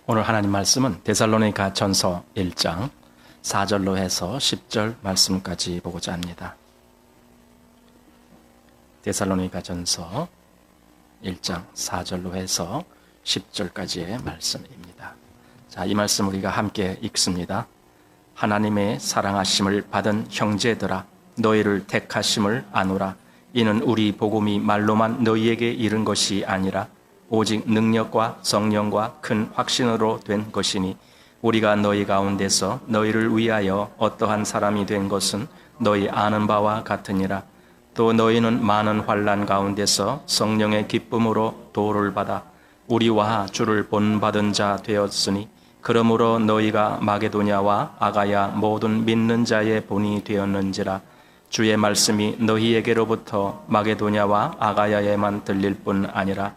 오늘 하나님 말씀은 데살로니가 전서 1장 4절로 해서 10절 말씀까지 보고자 합니다. 데살로니가 전서 1장 4절로 해서 10절까지의 말씀입니다. 자, 이 말씀 우리가 함께 읽습니다. 하나님의 사랑하심을 받은 형제들아, 너희를 택하심을 아노라. 이는 우리 복음이 말로만 너희에게 이른 것이 아니라 오직 능력과 성령과 큰 확신으로 된 것이니, 우리가 너희 가운데서 너희를 위하여 어떠한 사람이 된 것은 너희 아는 바와 같으니라. 또 너희는 많은 환난 가운데서 성령의 기쁨으로 도를 받아 우리와 주를 본받은 자 되었으니, 그러므로 너희가 마게도냐와 아가야 모든 믿는 자의 본이 되었는지라. 주의 말씀이 너희에게로부터 마게도냐와 아가야에만 들릴 뿐 아니라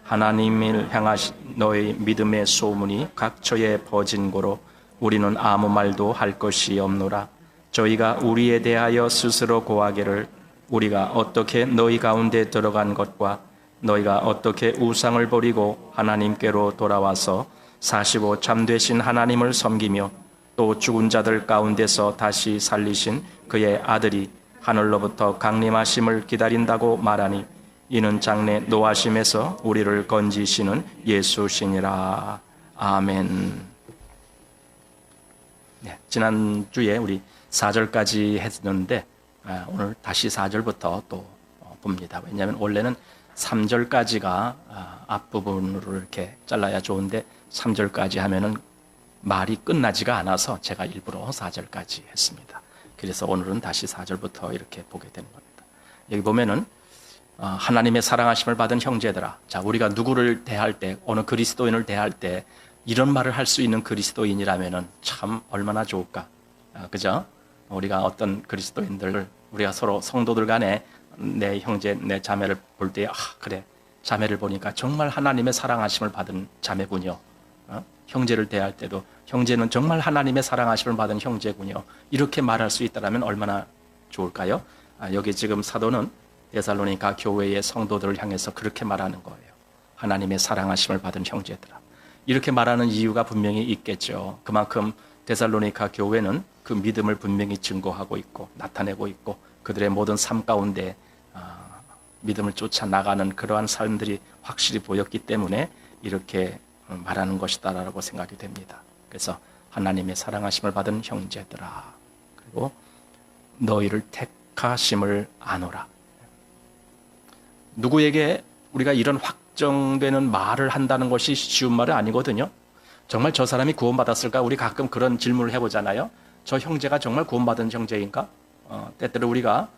하나님을 향하신 너희 믿음의 소문이 각처에 퍼진 고로 우리는 아무 말도 할 것이 없노라. 저희가 우리에 대하여 스스로 고하기를, 우리가 어떻게 너희 가운데 들어간 것과 너희가 어떻게 우상을 버리고 하나님께로 돌아와서 사시고 참되신 하나님을 섬기며 또 죽은 자들 가운데서 다시 살리신 그의 아들이 하늘로부터 강림하심을 기다린다고 말하니, 이는 장래 노하심에서 우리를 건지시는 예수시니라. 아멘. 네, 지난주에 우리 4절까지 했는데 오늘 다시 4절부터 또 봅니다. 왜냐하면 원래는 3절까지가 앞부분으로 이렇게 잘라야 좋은데 3절까지 하면은 말이 끝나지가 않아서 제가 일부러 4절까지 했습니다. 그래서 오늘은 다시 4절부터 이렇게 보게 되는 겁니다. 여기 보면은 하나님의 사랑하심을 받은 형제들아. 자, 우리가 누구를 대할 때, 어느 그리스도인을 대할 때 이런 말을 할 수 있는 그리스도인이라면은 참 얼마나 좋을까. 그죠? 우리가 어떤 그리스도인들을, 우리가 서로 성도들 간에 내 형제, 내 자매를 볼 때, 그래, 자매를 보니까 정말 하나님의 사랑하심을 받은 자매군요. 형제를 대할 때도 형제는 정말 하나님의 사랑하심을 받은 형제군요. 이렇게 말할 수 있다면 얼마나 좋을까요? 여기 지금 사도는 데살로니가 교회의 성도들을 향해서 그렇게 말하는 거예요. 하나님의 사랑하심을 받은 형제들아. 이렇게 말하는 이유가 분명히 있겠죠. 그만큼 데살로니가 교회는 그 믿음을 분명히 증거하고 있고 나타내고 있고, 그들의 모든 삶 가운데 믿음을 쫓아 나가는 그러한 삶들이 확실히 보였기 때문에 이렇게 말하는 것이다라고 생각이 됩니다. 그래서 하나님의 사랑하심을 받은 형제들아, 그리고 너희를 택하심을 아노라. 누구에게 우리가 이런 확정되는 말을 한다는 것이 쉬운 말이 아니거든요. 정말 저 사람이 구원받았을까? 우리 가끔 그런 질문을 해보잖아요. 저 형제가 정말 구원받은 형제인가? 때때로 우리가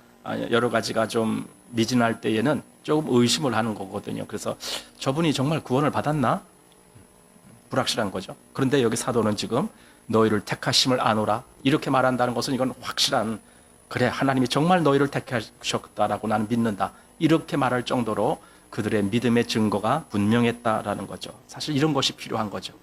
여러 가지가 좀 미진할 때에는 조금 의심을 하는 거거든요. 그래서 저분이 정말 구원을 받았나? 불확실한 거죠. 그런데 여기 사도는 지금 너희를 택하심을 아노라 이렇게 말한다는 것은 이건 확실한, 그래, 하나님이 정말 너희를 택하셨다라고 나는 믿는다, 이렇게 말할 정도로 그들의 믿음의 증거가 분명했다라는 거죠. 사실 이런 것이 필요한 거죠.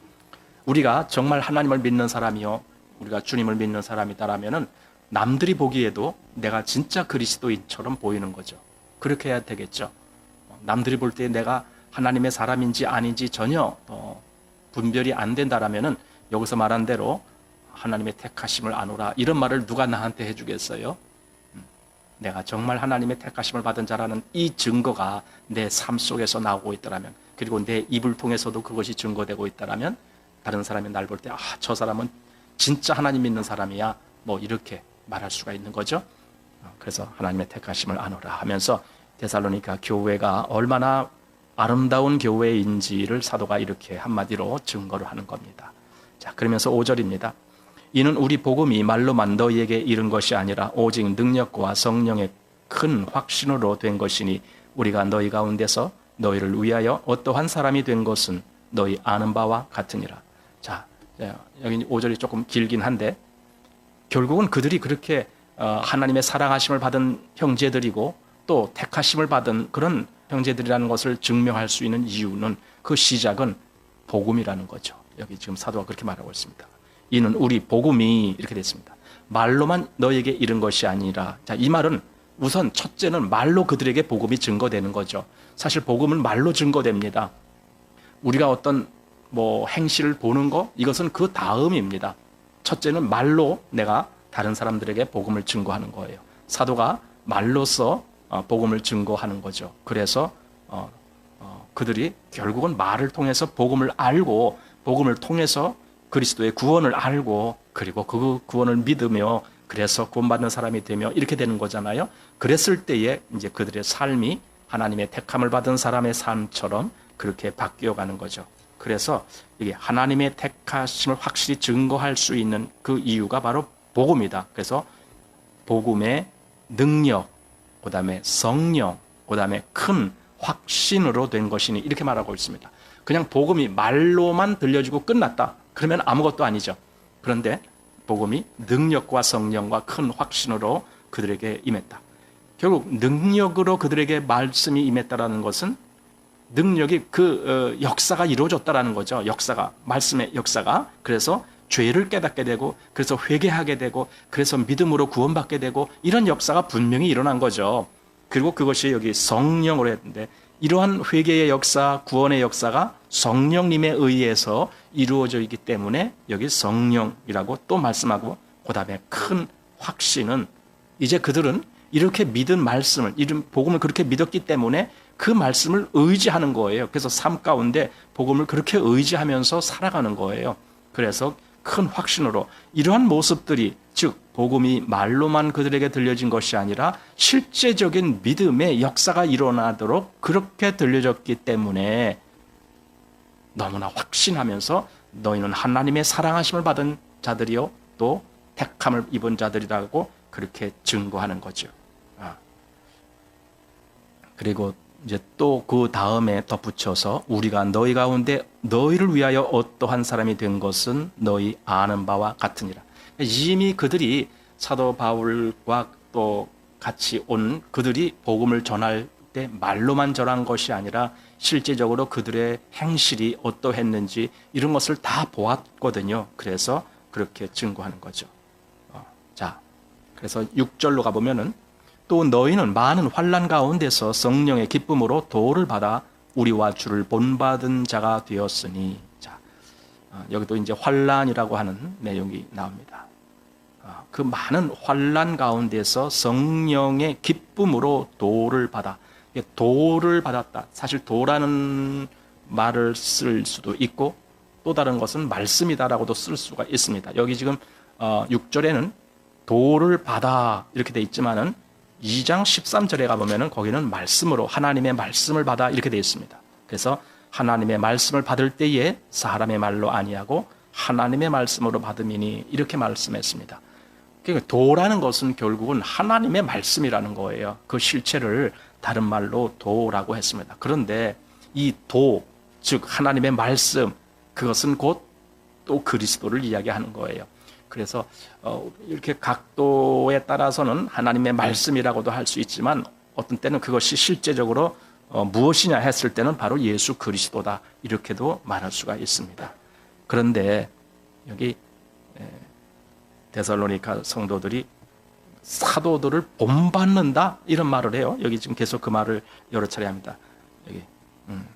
우리가 정말 하나님을 믿는 사람이요, 우리가 주님을 믿는 사람이다라면은 남들이 보기에도 내가 진짜 그리스도인처럼 보이는 거죠. 그렇게 해야 되겠죠. 남들이 볼 때 내가 하나님의 사람인지 아닌지 전혀 분별이 안 된다라면은 여기서 말한 대로 하나님의 택하심을 아노라 이런 말을 누가 나한테 해주겠어요? 내가 정말 하나님의 택하심을 받은 자라는 이 증거가 내 삶 속에서 나오고 있다라면, 그리고 내 입을 통해서도 그것이 증거되고 있다라면 다른 사람이 날 볼 때 저 사람은 진짜 하나님 믿는 사람이야, 뭐 이렇게 말할 수가 있는 거죠. 그래서 하나님의 택하심을 아노라 하면서 데살로니가 교회가 얼마나 아름다운 교회인지를 사도가 이렇게 한마디로 증거를 하는 겁니다. 자, 그러면서 5절입니다. 이는 우리 복음이 말로만 너희에게 이른 것이 아니라 오직 능력과 성령의 큰 확신으로 된 것이니, 우리가 너희 가운데서 너희를 위하여 어떠한 사람이 된 것은 너희 아는 바와 같으니라. 자, 여기 5절이 조금 길긴 한데 결국은 그들이 그렇게 하나님의 사랑하심을 받은 형제들이고 또 택하심을 받은 그런 형제들이라는 것을 증명할 수 있는 이유는, 그 시작은 복음이라는 거죠. 여기 지금 사도가 그렇게 말하고 있습니다. 이는 우리 복음이 이렇게 됐습니다. 말로만 너에게 이른 것이 아니라. 자, 이 말은 우선 첫째는 말로 그들에게 복음이 증거되는 거죠. 사실 복음은 말로 증거됩니다. 우리가 어떤 뭐 행실을 보는 거, 이것은 그 다음입니다. 첫째는 말로 내가 다른 사람들에게 복음을 증거하는 거예요. 사도가 말로써 복음을 증거하는 거죠. 그래서 그들이 결국은 말을 통해서 복음을 알고, 복음을 통해서 그리스도의 구원을 알고, 그리고 그 구원을 믿으며 그래서 구원받는 사람이 되며 이렇게 되는 거잖아요. 그랬을 때에 이제 그들의 삶이 하나님의 택함을 받은 사람의 삶처럼 그렇게 바뀌어 가는 거죠. 그래서 이게 하나님의 택하심을 확실히 증거할 수 있는 그 이유가 바로 복음이다. 그래서 복음의 능력, 그다음에 성령, 그다음에 큰 확신으로 된 것이니 이렇게 말하고 있습니다. 그냥 복음이 말로만 들려주고 끝났다. 그러면 아무것도 아니죠. 그런데 복음이 능력과 성령과 큰 확신으로 그들에게 임했다. 결국 능력으로 그들에게 말씀이 임했다라는 것은 능력이 그 역사가 이루어졌다라는 거죠. 역사가, 말씀의 역사가. 그래서 죄를 깨닫게 되고, 그래서 회개하게 되고, 그래서 믿음으로 구원받게 되고, 이런 역사가 분명히 일어난 거죠. 그리고 그것이 여기 성령으로 했는데, 이러한 회개의 역사, 구원의 역사가 성령님에 의해서 이루어져 있기 때문에 여기 성령이라고 또 말씀하고, 그 다음에 큰 확신은 이제 그들은 이렇게 믿은 말씀을, 이런 복음을 그렇게 믿었기 때문에 그 말씀을 의지하는 거예요. 그래서 삶 가운데 복음을 그렇게 의지하면서 살아가는 거예요. 그래서 큰 확신으로 이러한 모습들이, 즉 복음이 말로만 그들에게 들려진 것이 아니라 실제적인 믿음의 역사가 일어나도록 그렇게 들려졌기 때문에 너무나 확신하면서 너희는 하나님의 사랑하심을 받은 자들이요 또 택함을 입은 자들이라고 그렇게 증거하는 거죠. 그리고 이제 또 그 다음에 덧붙여서 우리가 너희 가운데 너희를 위하여 어떠한 사람이 된 것은 너희 아는 바와 같으니라. 이미 그들이 사도 바울과 또 같이 온 그들이 복음을 전할 때 말로만 전한 것이 아니라 실제적으로 그들의 행실이 어떠했는지 이런 것을 다 보았거든요. 그래서 그렇게 증거하는 거죠. 자, 그래서 6절로 가보면은 또 너희는 많은 환난 가운데서 성령의 기쁨으로 도를 받아 우리와 주를 본받은 자가 되었으니. 자, 여기도 이제 환난이라고 하는 내용이 나옵니다. 그 많은 환난 가운데서 성령의 기쁨으로 도를 받아. 도를 받았다. 사실 도라는 말을 쓸 수도 있고 또 다른 것은 말씀이다라고도 쓸 수가 있습니다. 여기 지금 6절에는 도를 받아 이렇게 돼 있지만은 2장 13절에 가보면은 거기는 말씀으로 하나님의 말씀을 받아 이렇게 되어 있습니다. 그래서 하나님의 말씀을 받을 때에 사람의 말로 아니하고 하나님의 말씀으로 받음이니 이렇게 말씀했습니다. 그러니까 도라는 것은 결국은 하나님의 말씀이라는 거예요. 그 실체를 다른 말로 도라고 했습니다. 그런데 이 도, 즉 하나님의 말씀, 그것은 곧 또 그리스도를 이야기하는 거예요. 그래서 이렇게 각도에 따라서는 하나님의 말씀이라고도 할 수 있지만 어떤 때는 그것이 실제적으로 무엇이냐 했을 때는 바로 예수 그리스도다 이렇게도 말할 수가 있습니다. 그런데 여기 데살로니가 성도들이 사도들을 본받는다 이런 말을 해요. 여기 지금 계속 그 말을 여러 차례 합니다. 여기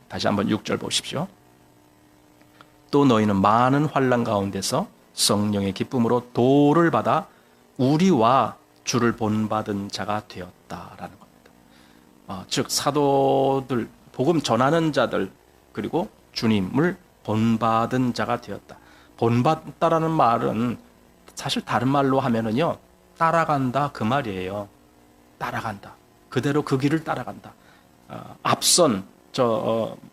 다시 한번 6절 보십시오. 또 너희는 많은 환난 가운데서 성령의 기쁨으로 도를 받아 우리와 주를 본받은 자가 되었다라는 겁니다. 즉 사도들, 복음 전하는 자들, 그리고 주님을 본받은 자가 되었다. 본받다라는 말은 사실 다른 말로 하면은요, 따라간다 그 말이에요. 따라간다. 그대로 그 길을 따라간다. 앞선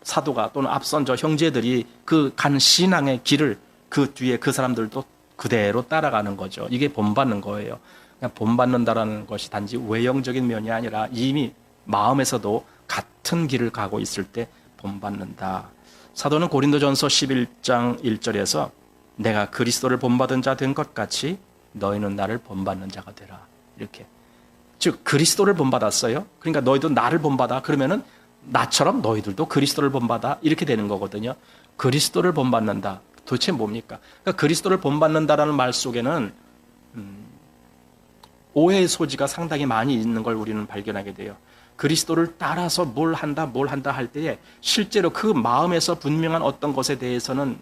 사도가 또는 앞선 저 형제들이 그 간 신앙의 길을 그 뒤에 그 사람들도 그대로 따라가는 거죠. 이게 본받는 거예요. 그냥 본받는다라는 것이 단지 외형적인 면이 아니라 이미 마음에서도 같은 길을 가고 있을 때 본받는다. 사도는 고린도전서 11장 1절에서 내가 그리스도를 본받은 자 된 것 같이 너희는 나를 본받는 자가 되라. 이렇게. 즉 그리스도를 본받았어요. 그러니까 너희도 나를 본받아. 그러면은 나처럼 너희들도 그리스도를 본받아. 이렇게 되는 거거든요. 그리스도를 본받는다. 도대체 뭡니까? 그러니까 그리스도를 본받는다라는 말 속에는 오해의 소지가 상당히 많이 있는 걸 우리는 발견하게 돼요. 그리스도를 따라서 뭘 한다 할 때에 실제로 그 마음에서 분명한 어떤 것에 대해서는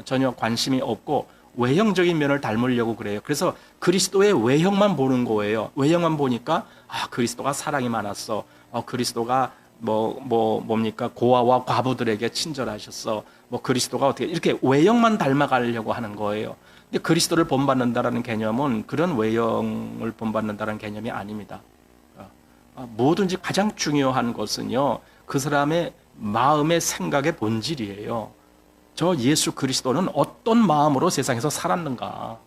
전혀 관심이 없고 외형적인 면을 닮으려고 그래요. 그래서 그리스도의 외형만 보는 거예요. 외형만 보니까 그리스도가 사랑이 많았어. 그리스도가 뭡니까 고아와 과부들에게 친절하셨어. 그리스도가 어떻게 이렇게 외형만 닮아가려고 하는 거예요. 근데 그리스도를 본받는다라는 개념은 그런 외형을 본받는다는 개념이 아닙니다. 뭐든지 가장 중요한 것은요, 그 사람의 마음의 생각의 본질이에요. 저 예수 그리스도는 어떤 마음으로 세상에서 살았는가.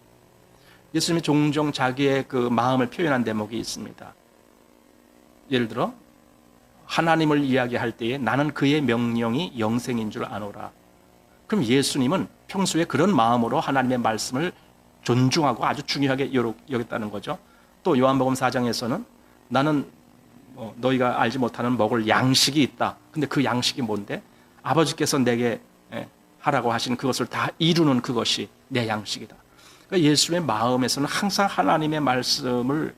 예수님이 종종 자기의 그 마음을 표현한 대목이 있습니다. 예를 들어 하나님을 이야기할 때에 나는 그의 명령이 영생인 줄 아노라. 그럼 예수님은 평소에 그런 마음으로 하나님의 말씀을 존중하고 아주 중요하게 여겼다는 거죠. 또 요한복음 4장에서는 나는 너희가 알지 못하는 먹을 양식이 있다. 근데 그 양식이 뭔데? 아버지께서 내게 하라고 하신 그것을 다 이루는 그것이 내 양식이다. 그러니까 예수님의 마음에서는 항상 하나님의 말씀을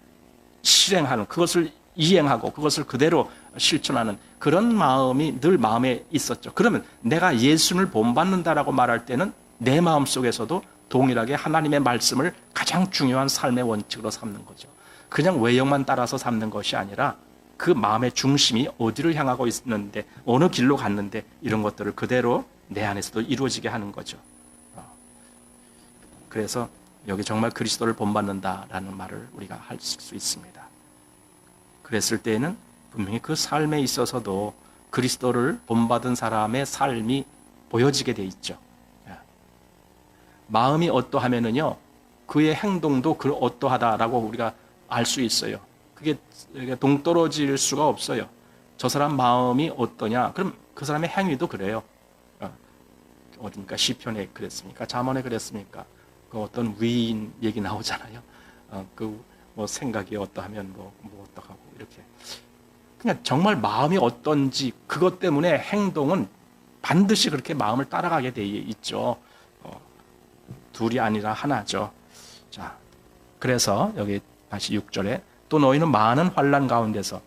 실행하는, 그것을 이행하고 그것을 그대로 실천하는 그런 마음이 늘 마음에 있었죠. 그러면 내가 예수님을 본받는다라고 말할 때는 내 마음 속에서도 동일하게 하나님의 말씀을 가장 중요한 삶의 원칙으로 삼는 거죠. 그냥 외형만 따라서 삼는 것이 아니라 그 마음의 중심이 어디를 향하고 있는데, 어느 길로 갔는데, 이런 것들을 그대로 내 안에서도 이루어지게 하는 거죠. 그래서 여기 정말 그리스도를 본받는다라는 말을 우리가 할 수 있습니다. 그랬을 때에는 분명히 그 삶에 있어서도 그리스도를 본받은 사람의 삶이 보여지게 돼 있죠. 마음이 어떠하면은요, 그의 행동도 그 어떠하다라고 우리가 알 수 있어요. 그게 동떨어질 수가 없어요. 저 사람 마음이 어떠냐? 그럼 그 사람의 행위도 그래요. 어딘가 시편에 그랬습니까? 잠언에 그랬습니까? 그 어떤 위인 얘기 나오잖아요. 생각이 어떠하면 어떡하고 이렇게. 그냥 정말 마음이 어떤지 그것 때문에 행동은 반드시 그렇게 마음을 따라가게 돼 있죠. 둘이 아니라 하나죠. 자, 그래서 여기 다시 6절에 또 너희는 많은 환난 가운데서,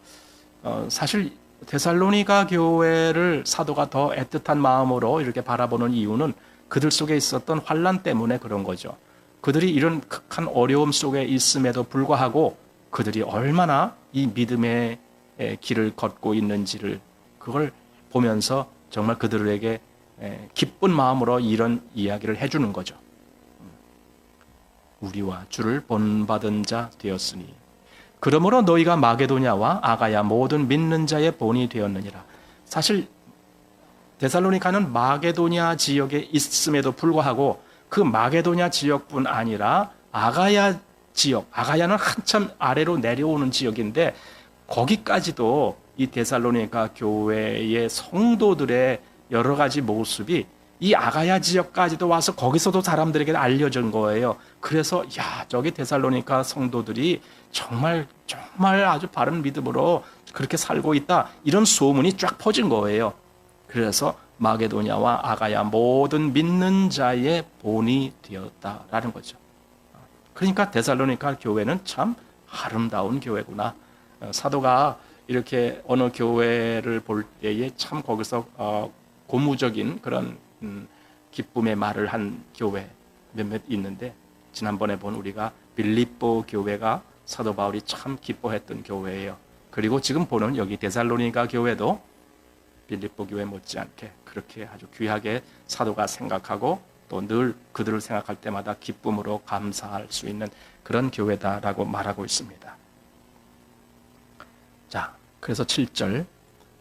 사실 데살로니가 교회를 사도가 더 애틋한 마음으로 이렇게 바라보는 이유는 그들 속에 있었던 환난 때문에 그런 거죠. 그들이 이런 극한 어려움 속에 있음에도 불구하고 그들이 얼마나 이 믿음의 길을 걷고 있는지를 그걸 보면서 정말 그들에게 기쁜 마음으로 이런 이야기를 해주는 거죠. 우리와 주를 본받은 자 되었으니 그러므로 너희가 마게도냐와 아가야 모든 믿는 자의 본이 되었느니라. 사실 데살로니가는 마게도냐 지역에 있음에도 불구하고 그 마게도냐 지역뿐 아니라 아가야 지역, 아가야는 한참 아래로 내려오는 지역인데 거기까지도 이 데살로니가 교회의 성도들의 여러 가지 모습이 이 아가야 지역까지도 와서 거기서도 사람들에게 알려진 거예요. 그래서 저기 데살로니가 성도들이 정말 아주 바른 믿음으로 그렇게 살고 있다, 이런 소문이 쫙 퍼진 거예요. 그래서 마게도냐와 아가야 모든 믿는 자의 본이 되었다라는 거죠. 그러니까 데살로니가 교회는 참 아름다운 교회구나. 사도가 이렇게 어느 교회를 볼 때에 참 거기서 고무적인 그런 기쁨의 말을 한 교회 몇몇 있는데, 지난번에 본 우리가 빌립보 교회가 사도 바울이 참 기뻐했던 교회예요. 그리고 지금 보는 여기 데살로니가 교회도 빌립보 교회 못지않게 그렇게 아주 귀하게 사도가 생각하고 또 늘 그들을 생각할 때마다 기쁨으로 감사할 수 있는 그런 교회다라고 말하고 있습니다. 자, 그래서 7절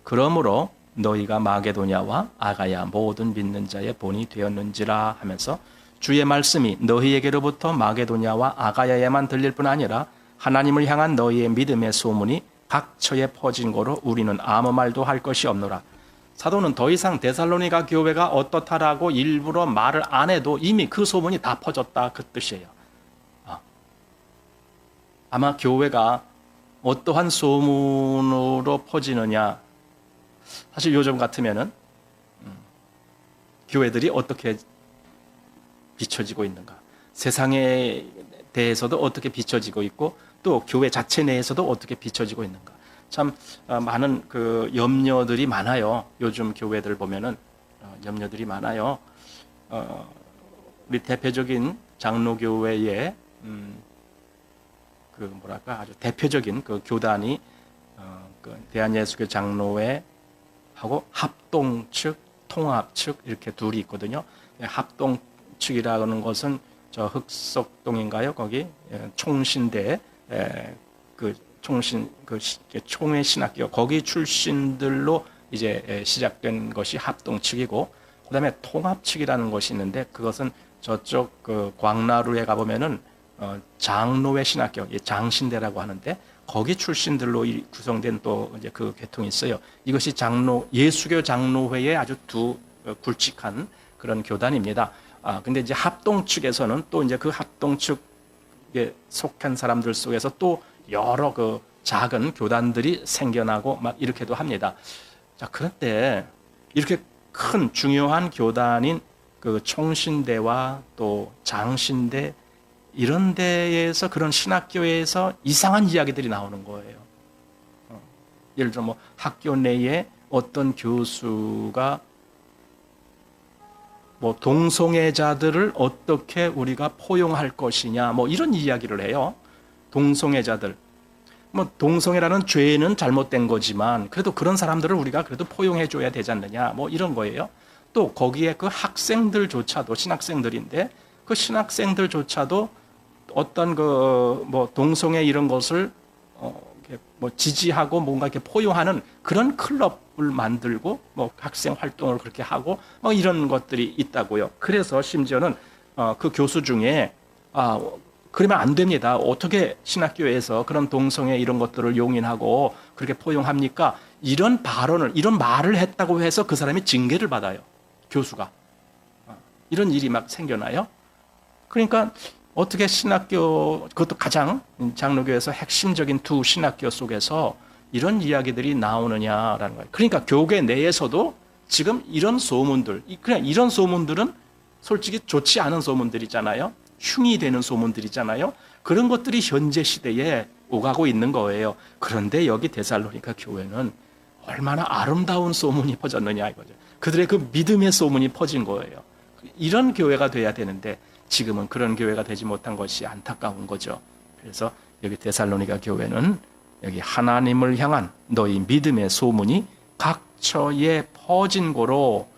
그러므로 너희가 마게도냐와 아가야 모든 믿는 자의 본이 되었는지라 하면서 주의 말씀이 너희에게로부터 마게도냐와 아가야에만 들릴 뿐 아니라 하나님을 향한 너희의 믿음의 소문이 각처에 퍼진 거로 우리는 아무 말도 할 것이 없노라. 사도는 더 이상 데살로니가 교회가 어떻다라고 일부러 말을 안 해도 이미 그 소문이 다 퍼졌다, 그 뜻이에요. 아마 교회가 어떠한 소문으로 퍼지느냐, 사실 요즘 같으면은 교회들이 어떻게 비춰지고 있는가, 세상에 대해서도 어떻게 비춰지고 있고 또 교회 자체 내에서도 어떻게 비춰지고 있는가. 참 많은 그 염려들이 많아요. 요즘 교회들 보면은 염려들이 많아요. 우리 대표적인 장로교회의 그 뭐랄까 아주 대표적인 그 교단이 그 대한예수교 장로회 하고 합동 측, 통합 측 이렇게 둘이 있거든요. 합동 측이라는 것은 저 흑석동인가요? 거기 총신대 그 총신 그 총회 신학교 거기 출신들로 이제 시작된 것이 합동 측이고, 그다음에 통합 측이라는 것이 있는데 그것은 저쪽 그 광나루에 가 보면은 장로회 신학교, 장신대라고 하는데 거기 출신들로 구성된 또 이제 그 계통이 있어요. 이것이 예수교 장로회의 아주 두 굵직한 그런 교단입니다. 근데 이제 합동 측에서는 또 이제 그 합동 측에 속한 사람들 속에서 또 여러 그 작은 교단들이 생겨나고 막 이렇게도 합니다. 자, 그런데 이렇게 큰 중요한 교단인 그 총신대와 또 장신대 이런 데에서 그런 신학교에서 이상한 이야기들이 나오는 거예요. 예를 들어 뭐 학교 내에 어떤 교수가 뭐 동성애자들을 어떻게 우리가 포용할 것이냐 뭐 이런 이야기를 해요. 동성애자들. 뭐 동성애라는 죄는 잘못된 거지만 그래도 그런 사람들을 우리가 그래도 포용해 줘야 되지 않느냐 뭐 이런 거예요. 또 거기에 그 학생들조차도 신학생들인데 그 신학생들조차도 어떤 그 뭐 동성애 이런 것을 뭐 지지하고 뭔가 이렇게 포용하는 그런 클럽을 만들고 뭐 학생 활동을 그렇게 하고 뭐 이런 것들이 있다고요. 그래서 심지어는 그 교수 중에 그러면 안 됩니다. 어떻게 신학교에서 그런 동성애 이런 것들을 용인하고 그렇게 포용합니까? 이런 발언을 이런 말을 했다고 해서 그 사람이 징계를 받아요. 교수가. 이런 일이 막 생겨나요. 그러니까 어떻게 신학교, 그것도 가장 장로교에서 핵심적인 두 신학교 속에서 이런 이야기들이 나오느냐라는 거예요. 그러니까 교계 내에서도 지금 이런 소문들, 그냥 이런 소문들은 솔직히 좋지 않은 소문들이잖아요. 흉이 되는 소문들이잖아요. 그런 것들이 현재 시대에 오가고 있는 거예요. 그런데 여기 데살로니가 교회는 얼마나 아름다운 소문이 퍼졌느냐 이거죠. 그들의 그 믿음의 소문이 퍼진 거예요. 이런 교회가 돼야 되는데 지금은 그런 교회가 되지 못한 것이 안타까운 거죠. 그래서 여기 데살로니가 교회는 여기 하나님을 향한 너희 믿음의 소문이 각처에 퍼진 고로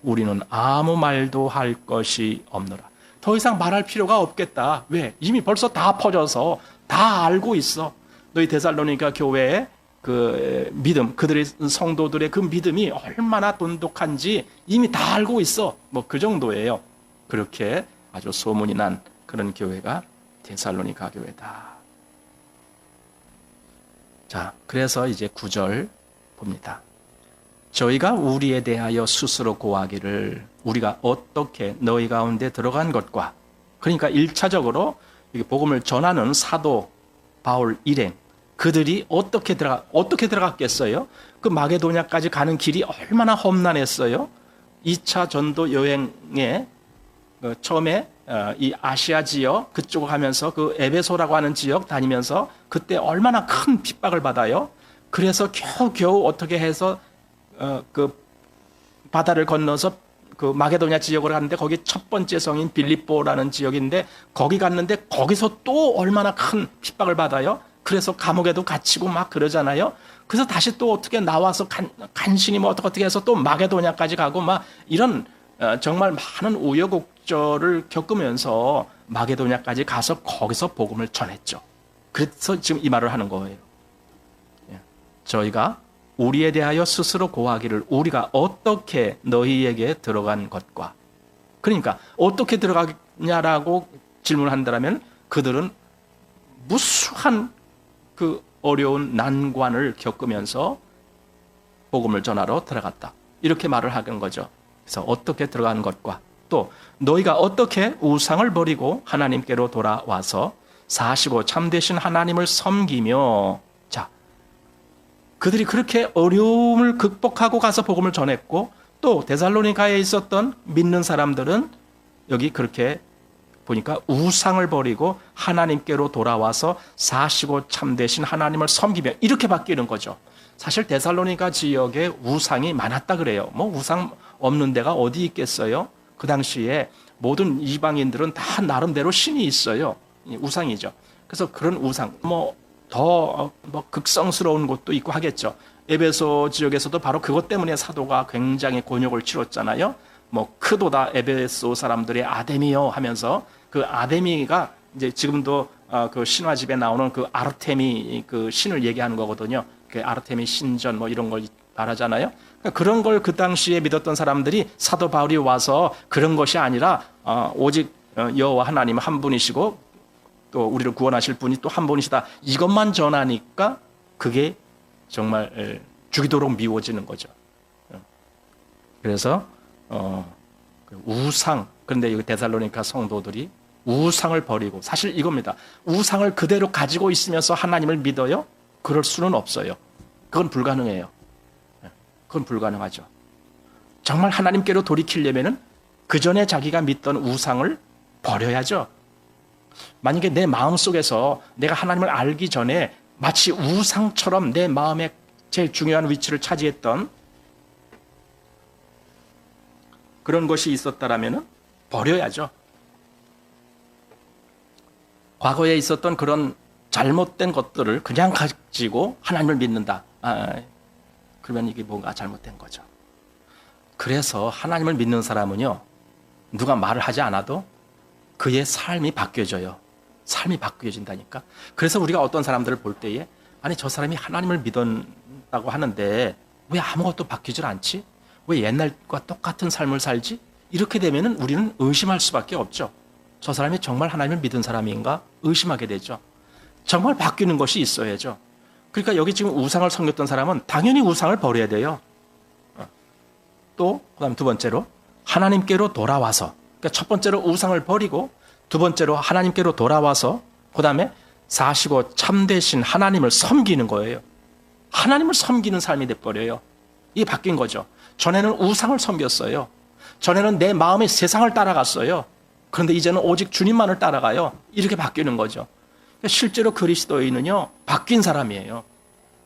우리는 아무 말도 할 것이 없노라. 더 이상 말할 필요가 없겠다. 왜? 이미 벌써 다 퍼져서 다 알고 있어. 너희 데살로니가 교회의 그 믿음, 그들의 성도들의 그 믿음이 얼마나 돈독한지 이미 다 알고 있어. 뭐 그 정도예요. 그렇게 아주 소문이 난 그런 교회가 데살로니가 교회다. 자, 그래서 이제 9절 봅니다. 저희가 우리에 대하여 스스로 고하기를 우리가 어떻게 너희 가운데 들어간 것과, 그러니까 1차적으로 복음을 전하는 사도 바울 일행, 그들이 어떻게 들어갔겠어요? 그 마게도냐까지 가는 길이 얼마나 험난했어요? 2차 전도 여행에 처음에 이 아시아 지역 그쪽을 가면서 그 에베소라고 하는 지역 다니면서 그때 얼마나 큰 핍박을 받아요. 그래서 겨우겨우 어떻게 해서 그 바다를 건너서 그 마게도냐 지역으로 갔는데 거기 첫 번째 성인 빌립보라는 지역인데 거기 갔는데 거기서 또 얼마나 큰 핍박을 받아요. 그래서 감옥에도 갇히고 막 그러잖아요. 그래서 다시 또 어떻게 나와서 간신히 뭐 어떻게 해서 또 마게도냐까지 가고 막 이런 정말 많은 우여곡절을 겪으면서 마게도냐까지 가서 거기서 복음을 전했죠. 그래서 지금 이 말을 하는 거예요. 저희가 우리에 대하여 스스로 고하기를 우리가 어떻게 너희에게 들어간 것과, 그러니까 어떻게 들어가냐라고 질문한다면 그들은 무수한 그 어려운 난관을 겪으면서 복음을 전하러 들어갔다. 이렇게 말을 하는 거죠. 그래서 어떻게 들어간 것과 또 너희가 어떻게 우상을 버리고 하나님께로 돌아와서 사시고 참되신 하나님을 섬기며, 자, 그들이 그렇게 어려움을 극복하고 가서 복음을 전했고 또 데살로니가에 있었던 믿는 사람들은 여기 그렇게 보니까 우상을 버리고 하나님께로 돌아와서 사시고 참되신 하나님을 섬기며 이렇게 바뀌는 거죠. 사실 데살로니가 지역에 우상이 많았다 그래요. 뭐 우상 없는 데가 어디 있겠어요? 그 당시에 모든 이방인들은 다 나름대로 신이 있어요. 우상이죠. 그래서 그런 우상, 더 극성스러운 곳도 있고 하겠죠. 에베소 지역에서도 바로 그것 때문에 사도가 굉장히 곤욕을 치렀잖아요. 크도다 에베소 사람들의 아데미요 하면서 그 아데미가 이제 지금도 그 신화집에 나오는 그 아르테미 그 신을 얘기하는 거거든요. 그 아르테미 신전 이런 걸 말하잖아요. 그러니까 그런 걸 그 당시에 믿었던 사람들이 사도 바울이 와서 그런 것이 아니라 오직 여호와 하나님 한 분이시고 또 우리를 구원하실 분이 또 한 분이시다. 이것만 전하니까 그게 정말 죽이도록 미워지는 거죠. 그래서 우상, 그런데 여기 데살로니가 성도들이 우상을 버리고, 사실 이겁니다. 우상을 그대로 가지고 있으면서 하나님을 믿어요? 그럴 수는 없어요. 그건 불가능해요. 그건 불가능하죠. 정말 하나님께로 돌이키려면은 그 전에 자기가 믿던 우상을 버려야죠. 만약에 내 마음속에서 내가 하나님을 알기 전에 마치 우상처럼 내 마음에 제일 중요한 위치를 차지했던 그런 것이 있었다라면 버려야죠. 과거에 있었던 그런 잘못된 것들을 그냥 가지고 하나님을 믿는다. 그러면 이게 뭔가 잘못된 거죠. 그래서 하나님을 믿는 사람은요, 누가 말을 하지 않아도 그의 삶이 바뀌어져요. 삶이 바뀌어진다니까. 그래서 우리가 어떤 사람들을 볼 때에 아니 저 사람이 하나님을 믿었다고 하는데 왜 아무것도 바뀌질 않지? 왜 옛날과 똑같은 삶을 살지? 이렇게 되면은 우리는 의심할 수밖에 없죠. 저 사람이 정말 하나님을 믿은 사람인가? 의심하게 되죠. 정말 바뀌는 것이 있어야죠. 그러니까 여기 지금 우상을 섬겼던 사람은 당연히 우상을 버려야 돼요. 또 그다음 두 번째로 하나님께로 돌아와서, 그러니까 첫 번째로 우상을 버리고 두 번째로 하나님께로 돌아와서 그다음에 사시고 참되신 하나님을 섬기는 거예요. 하나님을 섬기는 삶이 돼버려요. 이게 바뀐 거죠. 전에는 우상을 섬겼어요. 전에는 내 마음의 세상을 따라갔어요. 그런데 이제는 오직 주님만을 따라가요. 이렇게 바뀌는 거죠. 실제로 그리스도인은요, 바뀐 사람이에요.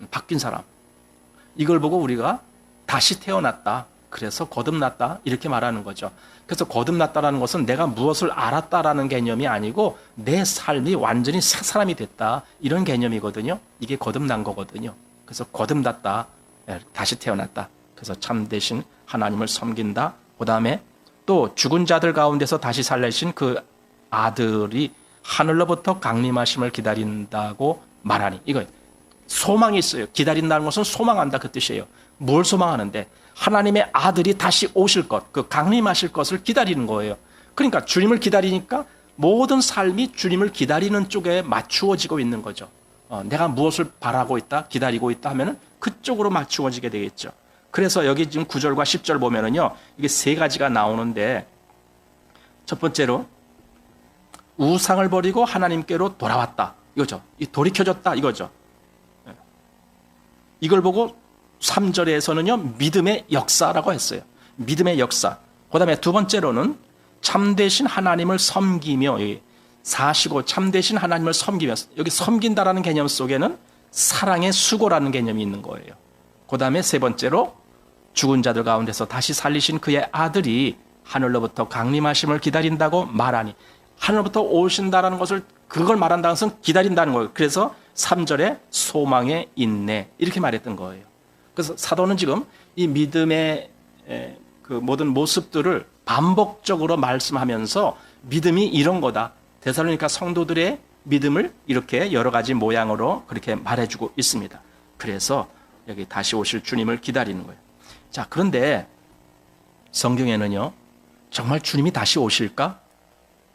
바뀐 사람. 이걸 보고 우리가 다시 태어났다. 그래서 거듭났다. 이렇게 말하는 거죠. 그래서 거듭났다라는 것은 내가 무엇을 알았다라는 개념이 아니고 내 삶이 완전히 새 사람이 됐다. 이런 개념이거든요. 이게 거듭난 거거든요. 그래서 거듭났다. 다시 태어났다. 그래서 참되신 하나님을 섬긴다. 그 다음에 또 죽은 자들 가운데서 다시 살리신 그 아들이 하늘로부터 강림하심을 기다린다고 말하니, 이거 소망이 있어요. 기다린다는 것은 소망한다 그 뜻이에요. 뭘 소망하는데? 하나님의 아들이 다시 오실 것, 그 강림하실 것을 기다리는 거예요. 그러니까 주님을 기다리니까 모든 삶이 주님을 기다리는 쪽에 맞추어지고 있는 거죠. 내가 무엇을 바라고 있다, 기다리고 있다 하면은 그쪽으로 맞추어지게 되겠죠. 그래서 여기 지금 9절과 10절 보면은요, 이게 세 가지가 나오는데, 첫 번째로 우상을 버리고 하나님께로 돌아왔다. 이거죠. 돌이켜졌다. 이거죠. 이걸 보고 3절에서는요, 믿음의 역사라고 했어요. 믿음의 역사. 그 다음에 두 번째로는 참되신 하나님을 섬기며, 사시고 참되신 하나님을 섬기며, 여기 섬긴다라는 개념 속에는 사랑의 수고라는 개념이 있는 거예요. 그 다음에 세 번째로 죽은 자들 가운데서 다시 살리신 그의 아들이 하늘로부터 강림하심을 기다린다고 말하니, 하늘로부터 오신다라는 것을, 그걸 말한다는 것은 기다린다는 거예요. 그래서 3절에 소망의 인내, 이렇게 말했던 거예요. 그래서 사도는 지금 이 믿음의 그 모든 모습들을 반복적으로 말씀하면서 믿음이 이런 거다. 데살로니가 성도들의 믿음을 이렇게 여러 가지 모양으로 그렇게 말해주고 있습니다. 그래서 여기 다시 오실 주님을 기다리는 거예요. 자, 그런데 성경에는요, 정말 주님이 다시 오실까?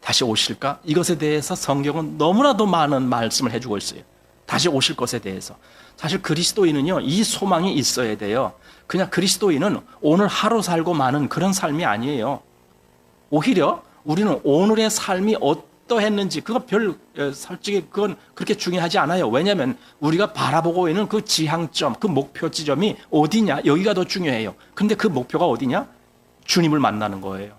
다시 오실까? 이것에 대해서 성경은 너무나도 많은 말씀을 해주고 있어요. 다시 오실 것에 대해서. 사실 그리스도인은요, 이 소망이 있어야 돼요. 그냥 그리스도인은 오늘 하루 살고 마는 그런 삶이 아니에요. 오히려 우리는 오늘의 삶이 어떠했는지, 그거 솔직히 그건 그렇게 중요하지 않아요. 왜냐하면 우리가 바라보고 있는 그 지향점, 그 목표 지점이 어디냐? 여기가 더 중요해요. 근데 그 목표가 어디냐? 주님을 만나는 거예요.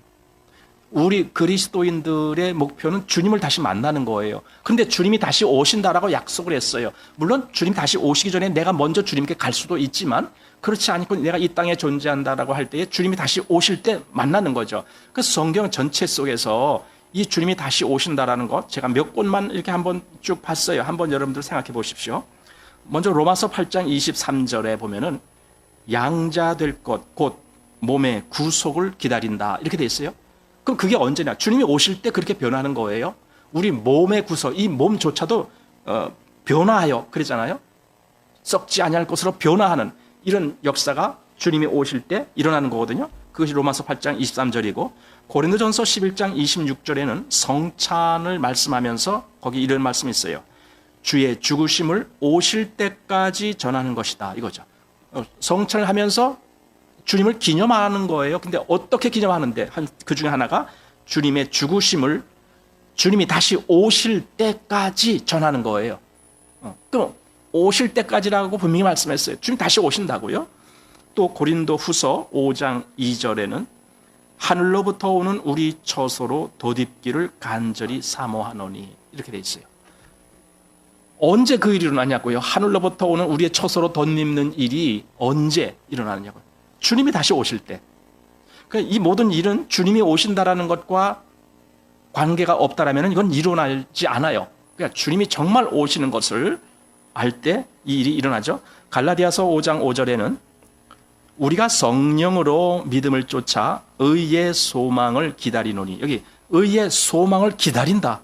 우리 그리스도인들의 목표는 주님을 다시 만나는 거예요. 그런데 주님이 다시 오신다라고 약속을 했어요. 물론 주님이 다시 오시기 전에 내가 먼저 주님께 갈 수도 있지만 그렇지 않고 내가 이 땅에 존재한다라고 할 때에 주님이 다시 오실 때 만나는 거죠. 그래서 성경 전체 속에서 이 주님이 다시 오신다라는 것 제가 몇 곳만 이렇게 한번 쭉 봤어요. 한번 여러분들 생각해 보십시오. 먼저 로마서 8장 23절에 보면은 양자 될 것 곧 몸의 구속을 기다린다 이렇게 돼 있어요. 그럼 그게 언제냐? 주님이 오실 때 그렇게 변하는 거예요. 우리 몸의 구속, 이 몸조차도 변화하여 그러잖아요. 썩지 아니할 것으로 변화하는 이런 역사가 주님이 오실 때 일어나는 거거든요. 그것이 로마서 8장 23절이고 고린도전서 11장 26절에는 성찬을 말씀하면서 거기 이런 말씀이 있어요. 주의 죽으심을 오실 때까지 전하는 것이다 이거죠. 성찬을 하면서 주님을 기념하는 거예요. 근데 어떻게 기념하는데 그 중에 하나가 주님의 죽으심을 주님이 다시 오실 때까지 전하는 거예요. 그럼 오실 때까지라고 분명히 말씀했어요. 주님 다시 오신다고요. 또 고린도 후서 5장 2절에는 하늘로부터 오는 우리 처소로 돋입기를 간절히 사모하노니 이렇게 돼 있어요. 언제 그 일이 일어나냐고요. 하늘로부터 오는 우리의 처소로 덧입는 일이 언제 일어나느냐고요. 주님이 다시 오실 때. 그러니까 이 모든 일은 주님이 오신다라는 것과 관계가 없다라면 이건 일어나지 않아요. 그러니까 주님이 정말 오시는 것을 알 때 이 일이 일어나죠. 갈라디아서 5장 5절에는 우리가 성령으로 믿음을 쫓아 의의 소망을 기다리노니 여기 의의 소망을 기다린다.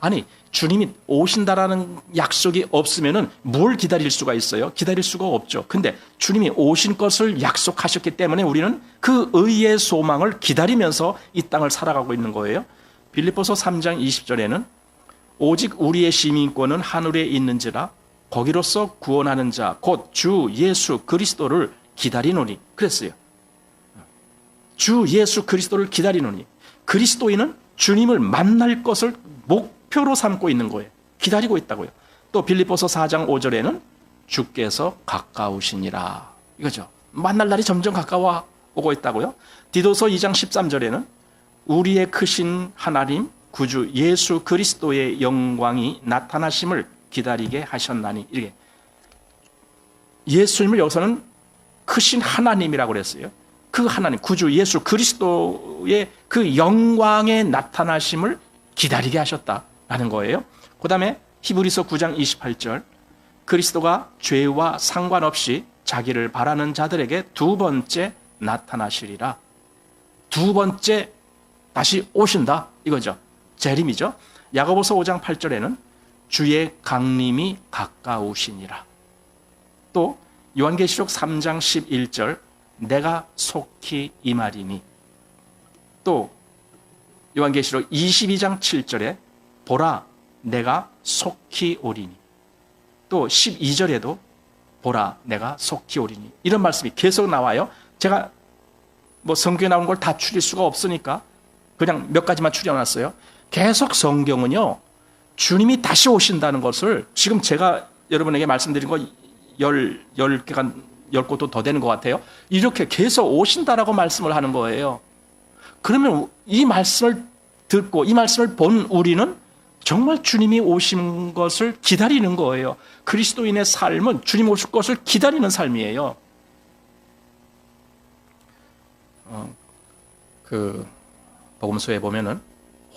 아니 주님이 오신다라는 약속이 없으면은 뭘 기다릴 수가 있어요? 기다릴 수가 없죠. 근데 주님이 오신 것을 약속하셨기 때문에 우리는 그 의의 소망을 기다리면서 이 땅을 살아가고 있는 거예요. 빌립보서 3장 20절에는 오직 우리의 시민권은 하늘에 있는지라 거기로서 구원하는 자 곧 주 예수 그리스도를 기다리노니 그랬어요. 주 예수 그리스도를 기다리노니 그리스도인은 주님을 만날 것을 목표로 삼고 있는 거예요. 기다리고 있다고요. 또 빌립보서 4장 5절에는 주께서 가까우시니라 이거죠. 만날 날이 점점 가까워 오고 있다고요. 디도서 2장 13절에는 우리의 크신 하나님 구주 예수 그리스도의 영광이 나타나심을 기다리게 하셨나니 이렇게 예수님을 여기서는 크신 하나님이라고 그랬어요. 그 하나님 구주 예수 그리스도의 그 영광의 나타나심을 기다리게 하셨다라는 거예요. 그 다음에 히브리서 9장 28절 그리스도가 죄와 상관없이 자기를 바라는 자들에게 두 번째 나타나시리라. 두 번째 다시 오신다 이거죠. 재림이죠. 야고보서 5장 8절에는 주의 강림이 가까우시니라. 또 요한계시록 3장 11절 내가 속히 이 말이니. 또 요한계시록 22장 7절에 보라 내가 속히 오리니. 또 12절에도 보라 내가 속히 오리니. 이런 말씀이 계속 나와요. 제가 뭐 성경에 나오는 걸 다 추릴 수가 없으니까 그냥 몇 가지만 추려놨어요. 계속 성경은요 주님이 다시 오신다는 것을 지금 제가 여러분에게 말씀드린 거 10개가 10곳도 더 되는 것 같아요. 이렇게 계속 오신다라고 말씀을 하는 거예요. 그러면 이 말씀을 듣고 이 말씀을 본 우리는 정말 주님이 오시는 것을 기다리는 거예요. 그리스도인의 삶은 주님 오실 것을 기다리는 삶이에요. 그 복음서에 보면은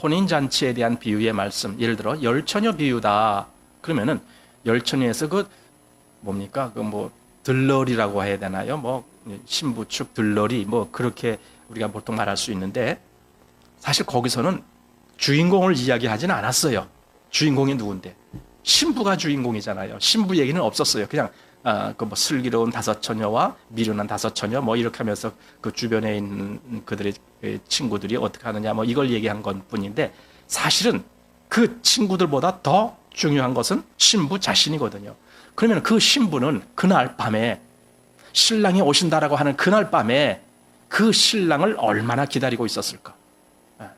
혼인잔치에 대한 비유의 말씀, 예를 들어 열처녀 비유다. 그러면은 열처녀에서 그 뭡니까? 그 뭐 들러리라고 해야 되나요? 뭐 신부 측 들러리 뭐 그렇게 우리가 보통 말할 수 있는데 사실 거기서는 주인공을 이야기하지는 않았어요. 주인공이 누군데? 신부가 주인공이잖아요. 신부 얘기는 없었어요. 그냥 그 뭐 슬기로운 다섯 처녀와 미련한 다섯 처녀 뭐 이렇게 하면서 그 주변에 있는 그들의 친구들이 어떻게 하느냐 뭐 이걸 얘기한 것 뿐인데 사실은 그 친구들보다 더 중요한 것은 신부 자신이거든요. 그러면 그 신부는 그날 밤에 신랑이 오신다라고 하는 그날 밤에 그 신랑을 얼마나 기다리고 있었을까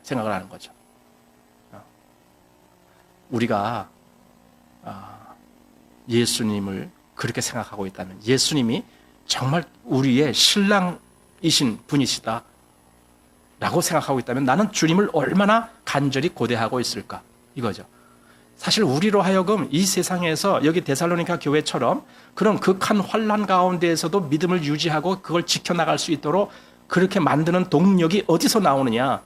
생각을 하는 거죠. 우리가 예수님을 그렇게 생각하고 있다면 예수님이 정말 우리의 신랑이신 분이시다. 라고 생각하고 있다면 나는 주님을 얼마나 간절히 고대하고 있을까? 이거죠. 사실 우리로 하여금 이 세상에서 여기 데살로니가 교회처럼 그런 극한 환난 가운데에서도 믿음을 유지하고 그걸 지켜나갈 수 있도록 그렇게 만드는 동력이 어디서 나오느냐?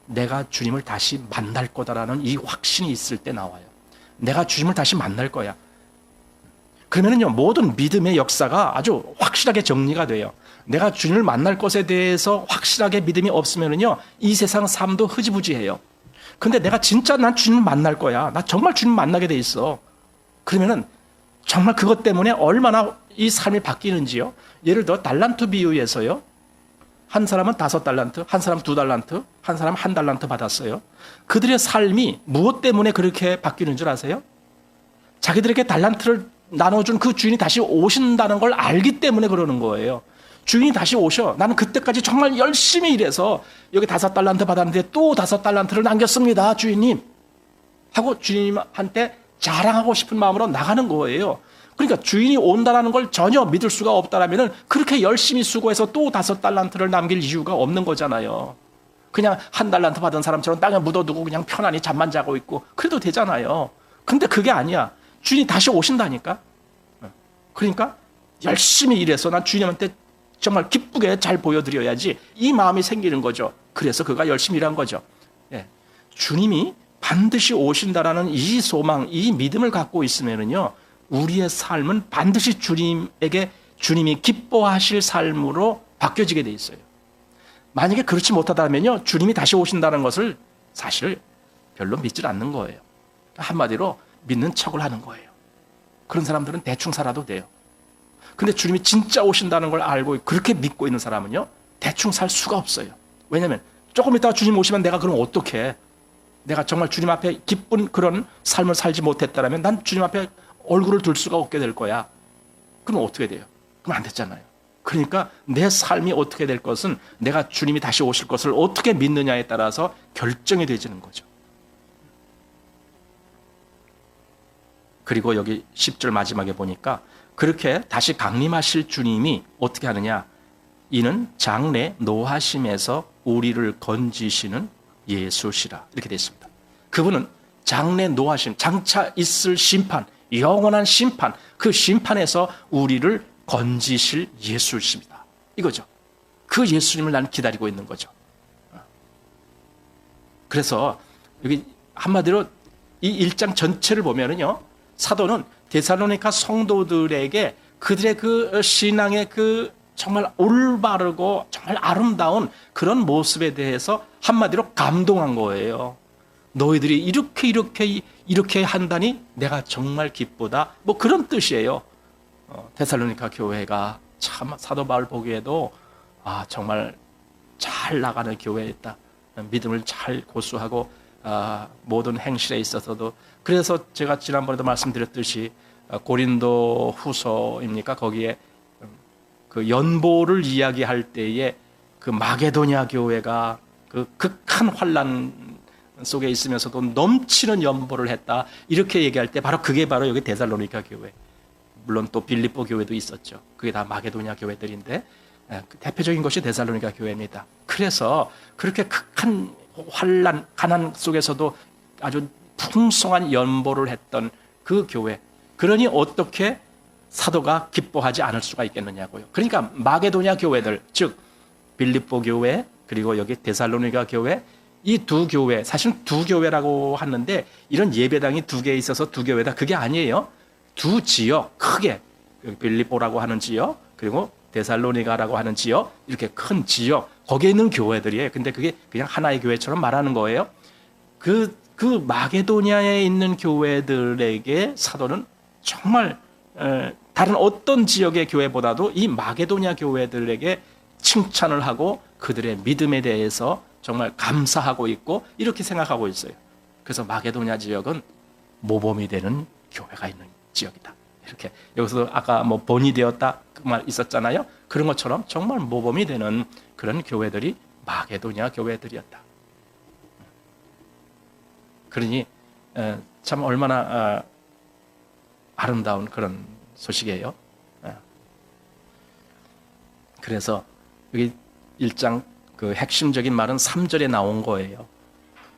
내가 주님을 다시 만날 거다라는 이 확신이 있을 때 나와요. 내가 주님을 다시 만날 거야. 그러면요, 모든 믿음의 역사가 아주 확실하게 정리가 돼요. 내가 주님을 만날 것에 대해서 확실하게 믿음이 없으면요, 이 세상 삶도 흐지부지해요. 근데 내가 진짜 난 주님을 만날 거야. 나 정말 주님 만나게 돼 있어. 그러면은 정말 그것 때문에 얼마나 이 삶이 바뀌는지요. 예를 들어 달란트 비유에서요. 한 사람은 5달란트, 한 사람 2달란트, 한 사람 1달란트 받았어요. 그들의 삶이 무엇 때문에 그렇게 바뀌는 줄 아세요? 자기들에게 달란트를 나눠준 그 주인이 다시 오신다는 걸 알기 때문에 그러는 거예요. 주인이 다시 오셔. 나는 그때까지 정말 열심히 일해서 여기 5달란트 받았는데 또 5달란트를 남겼습니다, 주인님. 하고 주인님한테 자랑하고 싶은 마음으로 나가는 거예요. 그러니까 주인이 온다는 걸 전혀 믿을 수가 없다라면 그렇게 열심히 수고해서 또 5달란트를 남길 이유가 없는 거잖아요. 그냥 1달란트 받은 사람처럼 땅에 묻어두고 그냥 편안히 잠만 자고 있고 그래도 되잖아요. 근데 그게 아니야. 주인이 다시 오신다니까. 그러니까 열심히 일해서 난 주인한테 정말 기쁘게 잘 보여드려야지 이 마음이 생기는 거죠. 그래서 그가 열심히 일한 거죠. 예. 주님이 반드시 오신다라는 이 소망, 이 믿음을 갖고 있으면은요, 우리의 삶은 반드시 주님에게 주님이 기뻐하실 삶으로 바뀌어지게 돼 있어요. 만약에 그렇지 못하다면요, 주님이 다시 오신다는 것을 사실 별로 믿질 않는 거예요. 한마디로 믿는 척을 하는 거예요. 그런 사람들은 대충 살아도 돼요. 근데 주님이 진짜 오신다는 걸 알고 그렇게 믿고 있는 사람은요, 대충 살 수가 없어요. 왜냐하면 조금 있다가 주님 오시면 내가 그럼 어떻게, 내가 정말 주님 앞에 기쁜 그런 삶을 살지 못했다면 난 주님 앞에 얼굴을 들 수가 없게 될 거야. 그럼 어떻게 돼요? 그럼 안 됐잖아요. 그러니까 내 삶이 어떻게 될 것은 내가 주님이 다시 오실 것을 어떻게 믿느냐에 따라서 결정이 되지는 거죠. 그리고 여기 10절 마지막에 보니까 그렇게 다시 강림하실 주님이 어떻게 하느냐? 이는 장래 노하심에서 우리를 건지시는 예수시라. 이렇게 되어 있습니다. 그분은 장래 노하심, 장차 있을 심판, 영원한 심판, 그 심판에서 우리를 건지실 예수십니다. 이거죠. 그 예수님을 나는 기다리고 있는 거죠. 그래서 여기 한마디로 이 1장 전체를 보면은요, 사도는 데살로니가 성도들에게 그들의 그 신앙의 그 정말 올바르고 정말 아름다운 그런 모습에 대해서 한마디로 감동한 거예요. 너희들이 이렇게 한다니 내가 정말 기쁘다. 뭐 그런 뜻이에요. 데살로니가 교회가 참 사도 바울 보기에도 정말 잘 나가는 교회였다. 믿음을 잘 고수하고 모든 행실에 있어서도. 그래서 제가 지난번에도 말씀드렸듯이 고린도 후서입니까? 거기에 그 연보를 이야기할 때에 그 마게도냐 교회가 그 극한 환난 속에 있으면서도 넘치는 연보를 했다. 이렇게 얘기할 때 바로 그게 바로 여기 데살로니가 교회. 물론 또 빌립보 교회도 있었죠. 그게 다 마게도냐 교회들인데 대표적인 것이 데살로니가 교회입니다. 그래서 그렇게 극한 환난, 가난 속에서도 아주 풍성한 연보를 했던 그 교회. 그러니 어떻게 사도가 기뻐하지 않을 수가 있겠느냐고요. 그러니까 마게도냐 교회들, 즉 빌립보 교회 그리고 여기 데살로니가 교회, 이 두 교회, 사실은 두 교회라고 하는데 이런 예배당이 2개 있어서 두 교회다. 그게 아니에요. 두 지역, 크게 빌립보라고 하는 지역 그리고 데살로니가라고 하는 지역, 이렇게 큰 지역, 거기에 있는 교회들이에요. 근데 그게 그냥 하나의 교회처럼 말하는 거예요. 그 마게도냐에 있는 교회들에게 사도는 정말 다른 어떤 지역의 교회보다도 이 마게도냐 교회들에게 칭찬을 하고 그들의 믿음에 대해서 정말 감사하고 있고 이렇게 생각하고 있어요. 그래서 마게도냐 지역은 모범이 되는 교회가 있는 지역이다. 이렇게 여기서 아까 뭐 본이 되었다 그 말 있었잖아요. 그런 것처럼 정말 모범이 되는 그런 교회들이 마게도냐 교회들이었다. 그러니 참 얼마나 아름다운 그런 소식이에요. 그래서 여기 1장 그 핵심적인 말은 3절에 나온 거예요.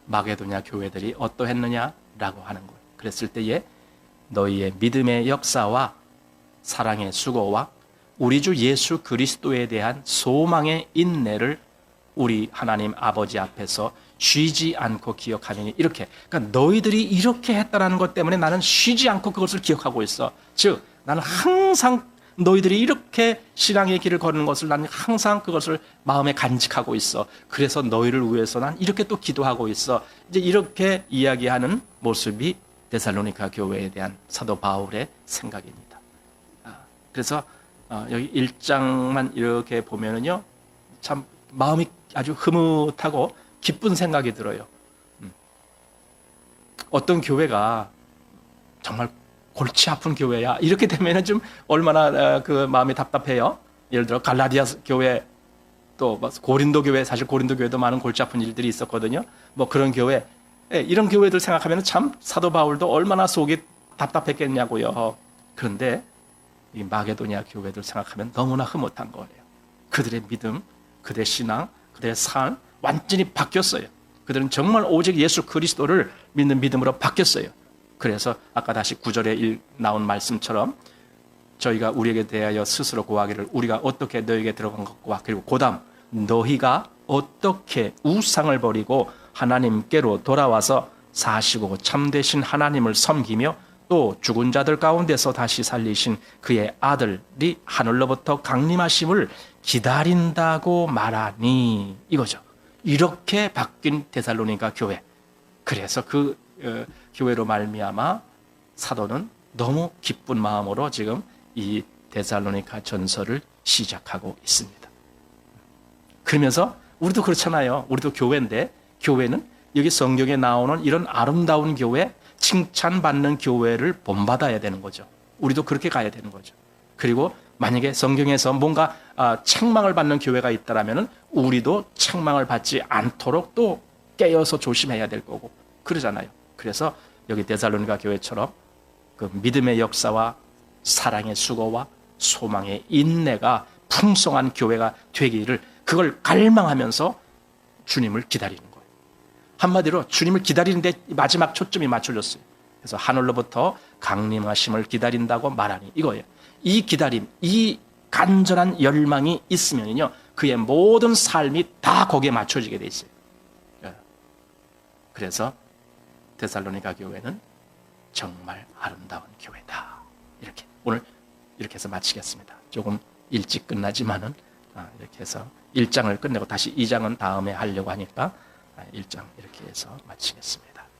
마게도냐 교회들이 어떠했느냐라고 하는 거예요. 그랬을 때에 너희의 믿음의 역사와 사랑의 수고와 우리 주 예수 그리스도에 대한 소망의 인내를 우리 하나님 아버지 앞에서 쉬지 않고 기억하느니 이렇게. 그러니까 너희들이 이렇게 했다는 것 때문에 나는 쉬지 않고 그것을 기억하고 있어. 즉 나는 항상 너희들이 이렇게 신앙의 길을 걷는 것을 나는 항상 그것을 마음에 간직하고 있어. 그래서 너희를 위해서 난 이렇게 또 기도하고 있어. 이제 이렇게 이야기하는 모습이 데살로니가 교회에 대한 사도 바울의 생각입니다. 그래서 여기 1장만 이렇게 보면은요, 참 마음이 아주 흐뭇하고 기쁜 생각이 들어요. 어떤 교회가 정말 골치 아픈 교회야. 이렇게 되면은 좀 얼마나 그 마음이 답답해요. 예를 들어 갈라디아 교회, 또 고린도 교회, 사실 고린도 교회도 많은 골치 아픈 일들이 있었거든요. 뭐 그런 교회, 이런 교회들 생각하면 참 사도 바울도 얼마나 속이 답답했겠냐고요. 그런데 이 마게도냐 교회들 생각하면 너무나 흐뭇한 거예요. 그들의 믿음, 그들의 신앙, 그들의 삶 완전히 바뀌었어요. 그들은 정말 오직 예수 그리스도를 믿는 믿음으로 바뀌었어요. 그래서 아까 다시 9절에 나온 말씀처럼 저희가 우리에게 대하여 스스로 고하기를 우리가 어떻게 너에게 들어간 것과 그리고 고담 너희가 어떻게 우상을 버리고 하나님께로 돌아와서 사시고 참되신 하나님을 섬기며 또 죽은 자들 가운데서 다시 살리신 그의 아들이 하늘로부터 강림하심을 기다린다고 말하니 이거죠. 이렇게 바뀐 데살로니가 교회. 그래서 그 교회로 말미암아 사도는 너무 기쁜 마음으로 지금 이 데살로니가 전서를 시작하고 있습니다. 그러면서 우리도 그렇잖아요. 우리도 교회인데 교회는 여기 성경에 나오는 이런 아름다운 교회, 칭찬받는 교회를 본받아야 되는 거죠. 우리도 그렇게 가야 되는 거죠. 그리고 만약에 성경에서 뭔가 책망을 받는 교회가 있다면 우리도 책망을 받지 않도록 또 깨어서 조심해야 될 거고 그러잖아요. 그래서 여기 데살로니가 교회처럼 그 믿음의 역사와 사랑의 수고와 소망의 인내가 풍성한 교회가 되기를 그걸 갈망하면서 주님을 기다리는 거예요. 한마디로 주님을 기다리는데 마지막 초점이 맞춰졌어요. 그래서 하늘로부터 강림하심을 기다린다고 말하니 이거예요. 이 기다림, 이 간절한 열망이 있으면요 그의 모든 삶이 다 거기에 맞춰지게 돼 있어요. 그래서 데살로니가 교회는 정말 아름다운 교회다. 이렇게 오늘 이렇게 해서 마치겠습니다. 조금 일찍 끝나지만은 이렇게 해서 1장을 끝내고 다시 2장은 다음에 하려고 하니까 1장 이렇게 해서 마치겠습니다.